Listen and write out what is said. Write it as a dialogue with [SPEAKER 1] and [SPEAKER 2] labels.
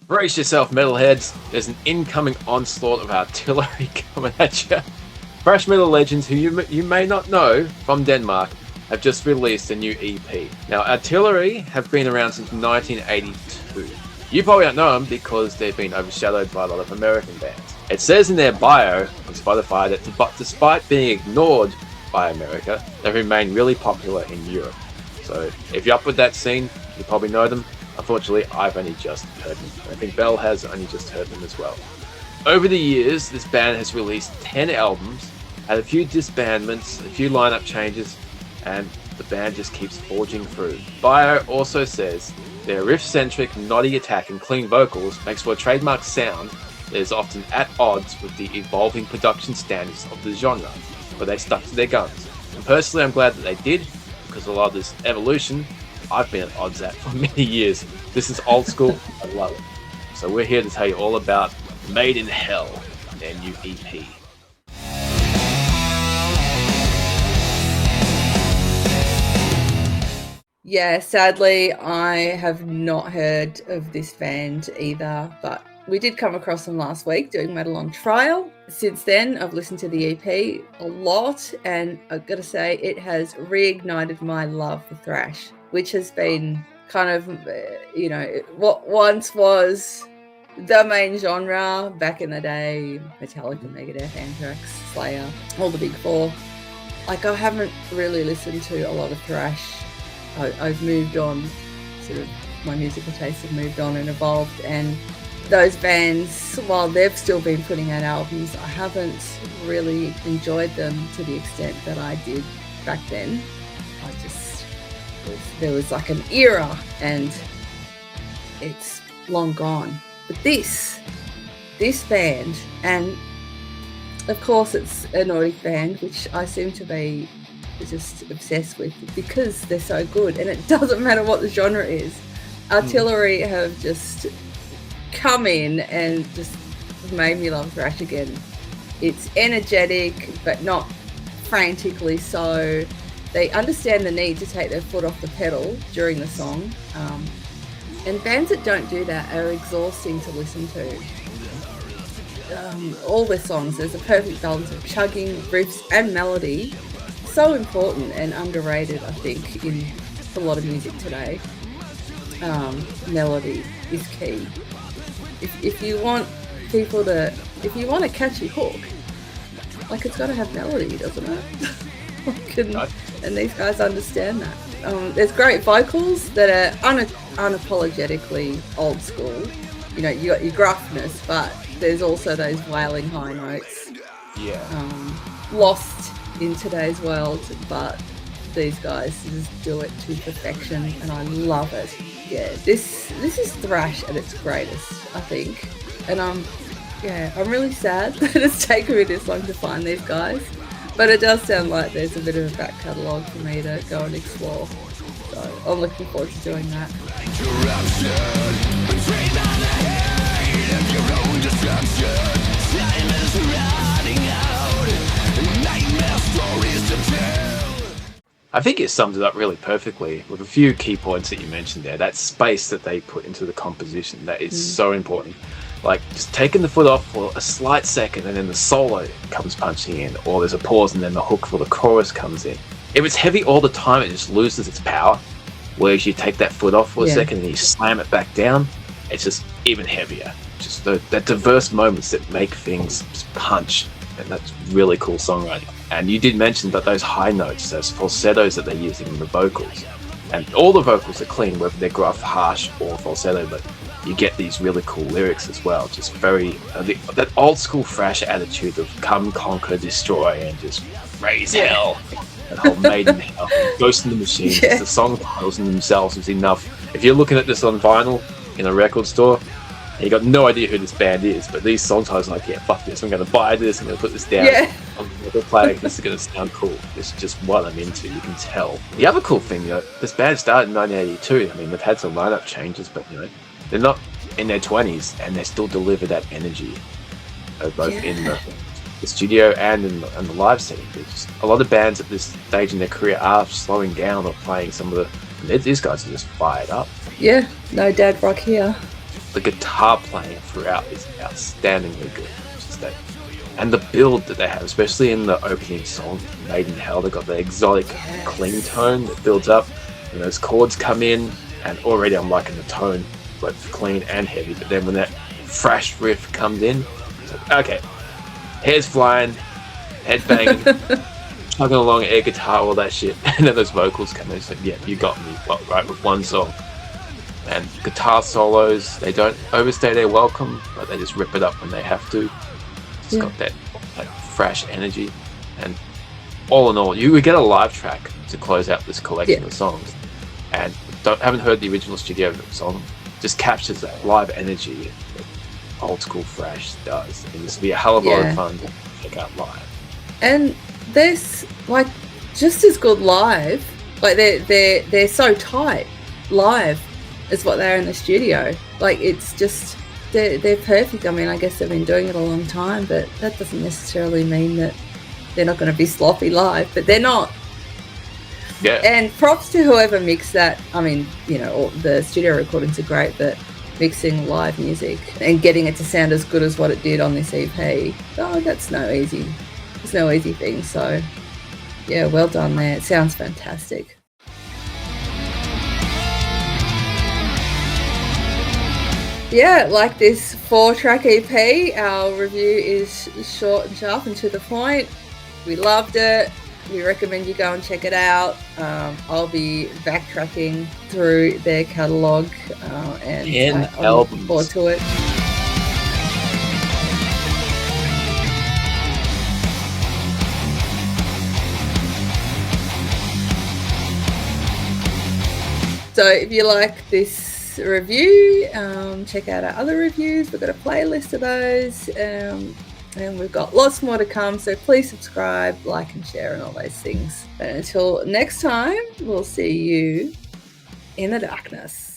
[SPEAKER 1] Brace yourself, metalheads. There's an incoming onslaught of artillery coming at you. Thrash metal legends who you may not know from Denmark have just released a new EP. Now, Artillery have been around since 1982. You probably don't know them because they've been overshadowed by a lot of American bands. It says in their bio on Spotify that despite being ignored by America, they remain really popular in Europe. So if you're up with that scene, you probably know them. Unfortunately, I've only just heard them. I think Belle has only just heard them as well. Over the years, this band has released 10 albums, had a few disbandments, a few lineup changes, and the band just keeps forging through. Bio also says their riff-centric, noddy attack and clean vocals makes for a trademark sound that is often at odds with the evolving production standards of the genre, but they stuck to their guns. And personally, I'm glad that they did, because a lot of this evolution I've been at odds at for many years. This is old school, I love it. So we're here to tell you all about Made in Hell, their new EP.
[SPEAKER 2] Yeah, sadly, I have not heard of this band either, but we did come across them last week doing Metal on Trial. Since then, I've listened to the EP a lot, and I've got to say, it has reignited my love for thrash, which has been kind of, what once was the main genre back in the day. Metallica, Megadeth, Anthrax, Slayer, all the big four. Like, I haven't really listened to a lot of thrash. I've moved on, sort of my musical tastes have moved on and evolved, and those bands, while they've still been putting out albums, I haven't really enjoyed them to the extent that I did back then. There was like an era, and it's long gone. But this band, and of course it's a Nordic band, which I seem to be just obsessed with because they're so good, and it doesn't matter what the genre is. Artillery have just come in and just made me love thrash again. It's energetic, but not frantically so. They understand the need to take their foot off the pedal during the song. And bands that don't do that are exhausting to listen to. All their songs, there's a perfect balance of chugging, riffs, and melody. So important and underrated, I think, in a lot of music today. Melody is key. If you want a catchy hook, like, it's got to have melody, doesn't it? And these guys understand that. There's great vocals that are unapologetically old school. You know, you got your gruffness, but there's also those wailing high notes.
[SPEAKER 1] Yeah.
[SPEAKER 2] Lost in today's world, but these guys just do it to perfection, and I love it. Yeah, this is thrash at its greatest, I think. And I'm really sad that it's taken me this long to find these guys. But it does sound like there's a bit of a back catalogue for me to go and explore. So I'm looking forward to doing that.
[SPEAKER 1] I think it sums it up really perfectly with a few key points that you mentioned there. That space that they put into the composition, that is so important. Like, just taking the foot off for a slight second and then the solo comes punching in, or there's a pause and then the hook for the chorus comes in. If it's heavy all the time, it just loses its power. Whereas you take that foot off for a second and you slam it back down, it's just even heavier. Just that diverse moments that make things just punch, and that's really cool songwriting. And you did mention that those high notes, those falsettos that they're using in the vocals, and all the vocals are clean, whether they're gruff, harsh, or falsetto, but you get these really cool lyrics as well. Just very that old school thrash attitude of come, conquer, destroy, and just raise hell. That whole Made in Hell, Ghost in the Machine. Just the song titles in themselves is enough. If you're looking at this on vinyl in a record store, and you got no idea who this band is, but these song titles are like, yeah, fuck this, I'm going to buy this, I'm going to put this down, I'm going to play, this is going to sound cool. This is just what I'm into, you can tell. The other cool thing, this band started in 1982. I mean, they've had some lineup changes, but they're not in their 20s, and they still deliver that energy, both in the studio and in the live setting. A lot of bands at this stage in their career are slowing down or playing some of these guys are just fired up.
[SPEAKER 2] Yeah, no dad rock here.
[SPEAKER 1] the guitar playing throughout is outstandingly good. And the build that they have, especially in the opening song, Made in Hell, they've got the exotic clean tone that builds up, and those chords come in, and already I'm liking the tone, both clean and heavy. But then when that thrash riff comes in, it's like, okay, hair's flying, head banging, chugging along, air guitar, all that shit, and then those vocals come in. It's like, yeah, you got me, right, with one song. And guitar solos, they don't overstay their welcome, but they just rip it up when they have to. It's got that fresh energy, and all in all, you would get a live track to close out this collection of songs. And haven't heard the original studio song, just captures that live energy that old school thrash does. And this would be a hell of a lot of fun to check out live.
[SPEAKER 2] And there's like just as good live. Like they're so tight live as what they are in the studio. Like it's just. They're perfect. I mean, I guess they've been doing it a long time, but that doesn't necessarily mean that they're not going to be sloppy live, but they're not.
[SPEAKER 1] Yeah.
[SPEAKER 2] And props to whoever mixed that. I mean, you know, the studio recordings are great, but mixing live music and getting it to sound as good as what it did on this EP, that's no easy. It's no easy thing. So, yeah, well done there. It sounds fantastic. Yeah, like this 4-track EP, our review is short and sharp and to the point. We loved it. We recommend you go and check it out. I'll be backtracking through their catalogue and I'm looking forward to it. So if you like this review, check out our other reviews. We've got a playlist of those, and we've got lots more to come, so please subscribe, like and share and all those things. And until next time, we'll see you in the darkness.